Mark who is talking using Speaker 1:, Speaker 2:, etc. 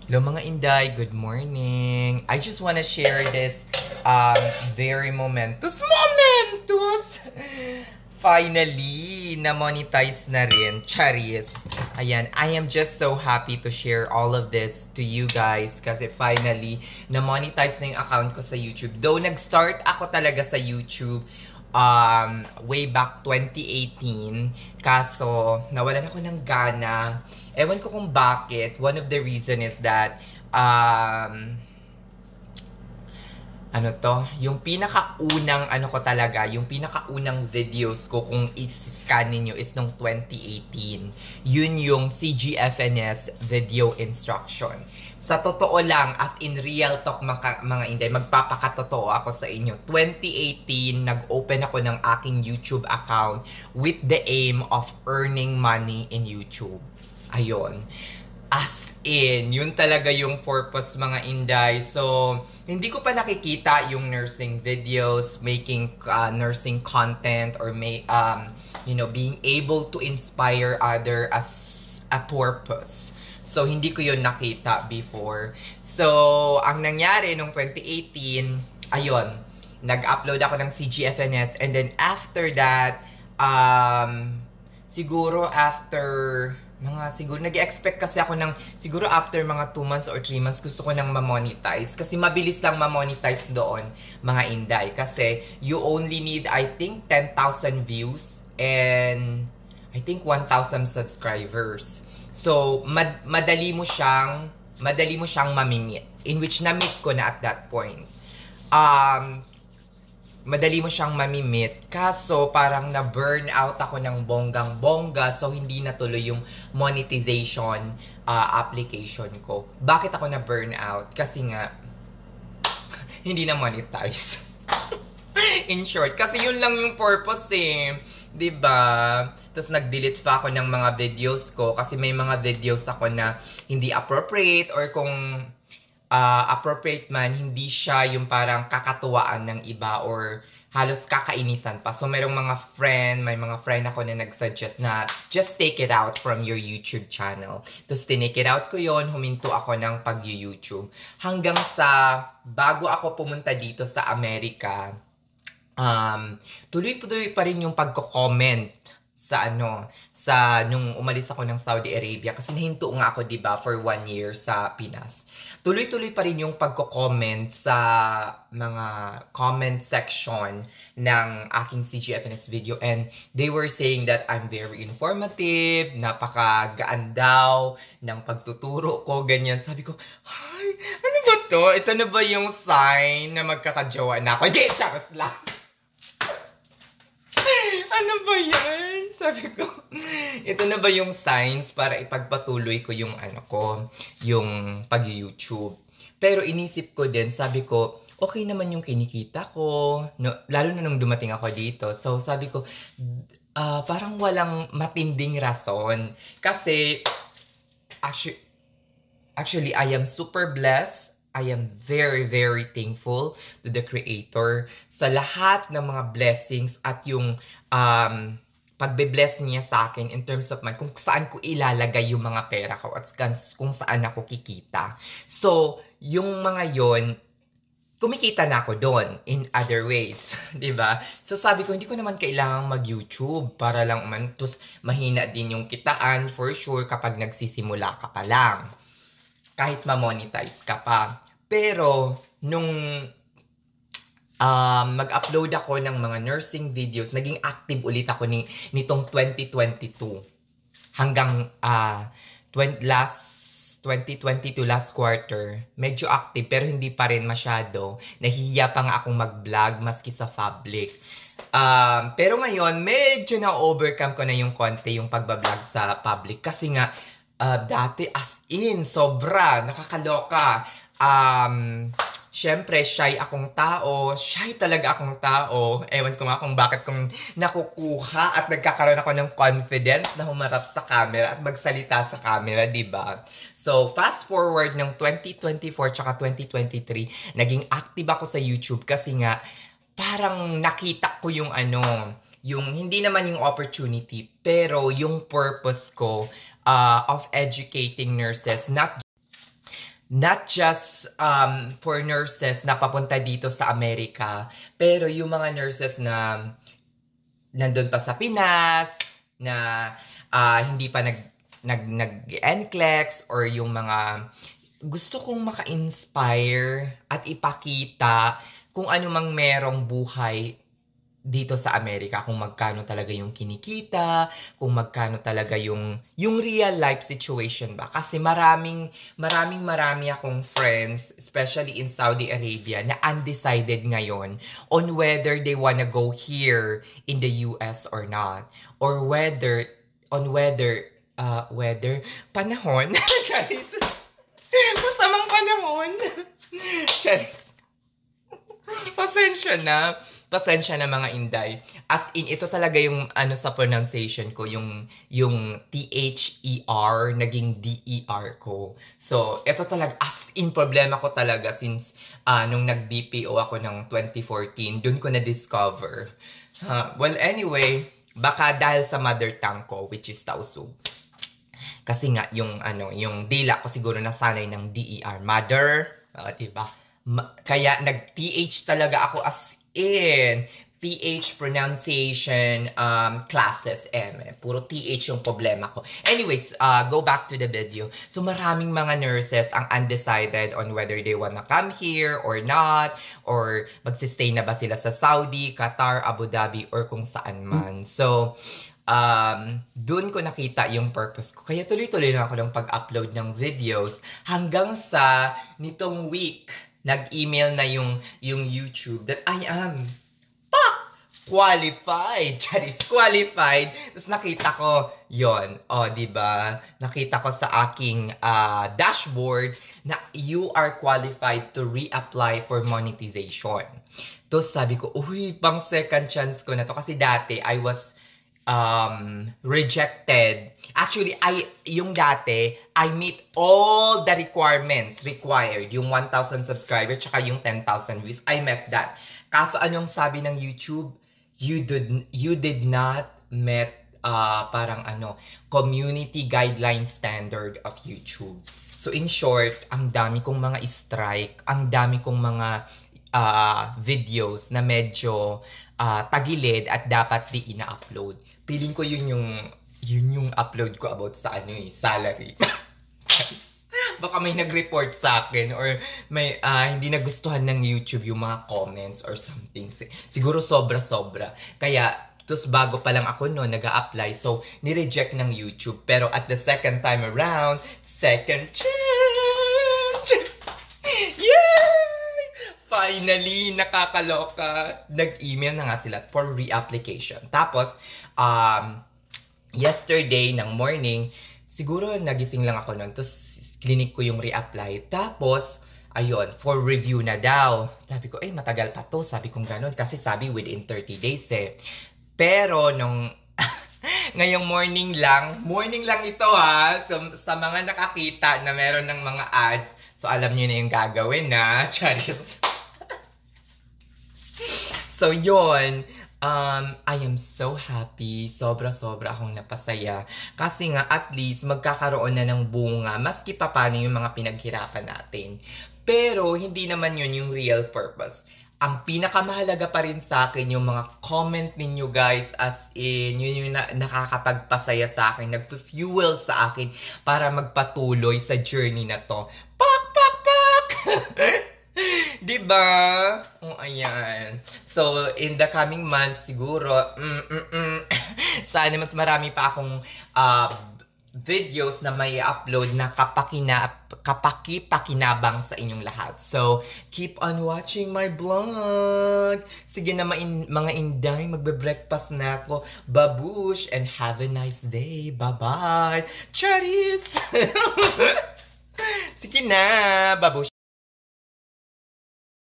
Speaker 1: Hello mga Inday, good morning. I just want to share this very momentous. Finally, na-monetize na rin. Charis. Ayan, I am just so happy to share all of this to you guys kasi finally, na-monetize na yung account ko sa YouTube. Though nag-start ako talaga sa YouTube way back 2018. Kaso, nawalan ako ng gana. Ewan ko kung bakit. One of the reason is that, yung pinakaunang, yung pinakaunang videos ko kung i-scan ninyo is nung 2018. Yun yung CGFNS video instruction. Sa totoo lang, as in real talk mga Inday, magpapakatotoo ako sa inyo. 2018, nag-open ako ng aking YouTube account with the aim of earning money in YouTube. Ayon. As in, yun talaga yung purpose mga Inday. So, hindi ko pa nakikita yung nursing videos, making nursing content, or being able to inspire other as a purpose. So, hindi ko yun nakita before. So, ang nangyari nung 2018, ayun, nag-upload ako ng CGFNS, and then after that, siguro nag-expect kasi ako ng, siguro after mga 2 months or 3 months, gusto ko nang ma-monetize. Kasi mabilis lang ma-monetize doon, mga Inday. Kasi you only need, I think, 10,000 views and I think 1,000 subscribers. So, madali mo siyang mamimit. In which na-meet ko na at that point. Madali mo siyang mamimit. Kaso, parang na-burn out ako ng bonggang-bongga. So, hindi natuloy yung monetization application ko. Bakit ako na-burn out? Kasi nga, hindi na monetize. In short, kasi yun lang yung purpose eh. 'Di ba? Tapos nag-delete pa ako ng mga videos ko kasi may mga videos ako na hindi appropriate, or kung appropriate man, hindi siya yung parang kakatuwaan ng iba or halos kakainisan pa. So, may mga friend ako na nag-suggest na just take it out from your YouTube channel. Tapos, tinake it out ko yon, huminto ako ng pag-YouTube. Hanggang sa, bago ako pumunta dito sa Amerika, tuloy-tuloy pa rin yung pagko-comment nung umalis ako ng Saudi Arabia, kasi nahinto nga ako, 'di ba, for 1 year sa Pinas. Tuloy-tuloy pa rin yung pagko-comment sa mga comment section ng aking CGFNS video, and they were saying that I'm very informative, napakagaan daw ng pagtuturo ko, ganyan. Sabi ko, "Ay, ano ba 'to? Ito na ba yung sign na magkakajowa na ako?" Charot lang. Ano ba yan? Sabi ko, ito na ba yung signs para ipagpatuloy ko yung yung pag-YouTube. Pero inisip ko din, sabi ko, okay naman yung kinikita ko, no, lalo na nung dumating ako dito. So sabi ko, parang walang matinding rason. Kasi, actually, I am super blessed. I am very, very thankful to the Creator sa lahat ng mga blessings at yung pagbe-bless niya sa akin in terms of kung saan ko ilalagay yung mga pera ko at kung saan ako kikita. So, yung mga yon, kumikita na ako doon in other ways, 'di ba? So sabi ko, hindi ko naman kailangang mag-YouTube para lang tus mahina din yung kitaan for sure kapag nagsisimula ka pa lang. Kahit ma-monetize ka pa. Pero, nung mag-upload ako ng mga nursing videos, naging active ulit ako nitong 2022. Hanggang last 2022, last quarter, medyo active pero hindi pa rin masyado. Nahihiya pa nga akong mag-vlog maski sa public. Pero ngayon, medyo na-overcome ko na yung konti yung pagbablog sa public. Kasi nga, dati as in, sobra, nakakaloka. Syempre, shy talaga akong tao. Ewan ko nga kung bakit kung nakukuha at nagkakaroon ako ng confidence na humarap sa camera at magsalita sa camera, diba? So, fast forward ng 2024 tsaka 2023, naging active ako sa YouTube kasi nga, parang nakita ko yung yung hindi naman yung opportunity, pero yung purpose ko of educating nurses, not just for nurses na papunta dito sa Amerika, pero yung mga nurses na nandun pa sa Pinas, na hindi pa nag-NCLEX, or yung mga gusto kong maka-inspire at ipakita kung ano mang merong buhay dito sa Amerika, kung magkano talaga yung kinikita, kung magkano talaga yung real life situation ba. Kasi marami akong friends, especially in Saudi Arabia, na undecided ngayon on whether they wanna go here in the US or not. Or whether panahon. Charis. Masamang panahon. Charis. Pasensya na mga Inday. As in, ito talaga yung sa pronunciation ko, yung T-H-E-R naging D-E-R ko. So, ito talaga, as in, problema ko talaga since nung nag-BPO ako ng 2014, dun ko na-discover. Well, anyway, baka dahil sa mother tongue ko, which is Tausug. Kasi nga, yung dila ko siguro nasanay ng D-E-R. Mother, diba? Kaya nag-TH talaga ako, as in TH pronunciation classes. Puro TH yung problema ko. Anyways, go back to the video. So maraming mga nurses ang undecided on whether they wanna come here or not, or magsistay na ba sila sa Saudi, Qatar, Abu Dhabi, or kung saan man. So dun ko nakita yung purpose ko. Kaya tuloy-tuloy lang ako ng pag-upload ng videos hanggang sa nitong week nag-email na yung YouTube that I am qualified. Charis, qualified. Tapos nakita ko yon. Diba? Nakita ko sa aking dashboard na you are qualified to reapply for monetization. Tapos sabi ko, uy, pang second chance ko na to. Kasi dati, I was rejected. Actually, yung dati, I meet all the requirements required. Yung 1,000 subscribers, tsaka yung 10,000 views. I met that. Kaso anong sabi ng YouTube? You did not met community guideline standard of YouTube. So in short, ang dami kong mga strike, ang dami kong mga videos na medyo tagilid at dapat di ina-upload. Feeling ko yun yung upload ko about sa salary. Baka may nag-report sa akin or may hindi nagustuhan ng YouTube yung mga comments or something. Siguro sobra-sobra. Kaya tapos bago pa lang ako nag-a-apply, so ni-reject ng YouTube. Pero at the second time around, second chance! Yay! Finally, nakakaloka. Nag-email na nga sila for reapplication. Tapos, yesterday ng morning, siguro nagising lang ako noon. Tapos, clinic ko yung reapply. Tapos, ayun, for review na daw. Sabi ko, matagal pa to. Sabi kong ganun. Kasi sabi within 30 days Pero, nung ngayong morning lang ito So, sa mga nakakita na meron ng mga ads, so alam niyo na yung gagawin na. Charis. So, yun. I am so happy. Sobra-sobra akong napasaya. Kasi nga, at least, magkakaroon na ng bunga. Maski pa paano yung mga pinaghirapan natin. Pero, hindi naman yun yung real purpose. Ang pinakamahalaga pa rin sa akin yung mga comment ninyo guys, as in, yun yung nakakapagpasaya sa akin, nagfu-fuel sa akin para magpatuloy sa journey na to. Pak! Diba? Ayan. So, in the coming months, siguro, sana mas marami pa akong videos na may upload na kapaki-pakinabang sa inyong lahat. So, keep on watching my vlog. Sige na mga Inday, magbe-breakfast na ako. Babush and have a nice day. Bye-bye. Charis! Sige na, babush.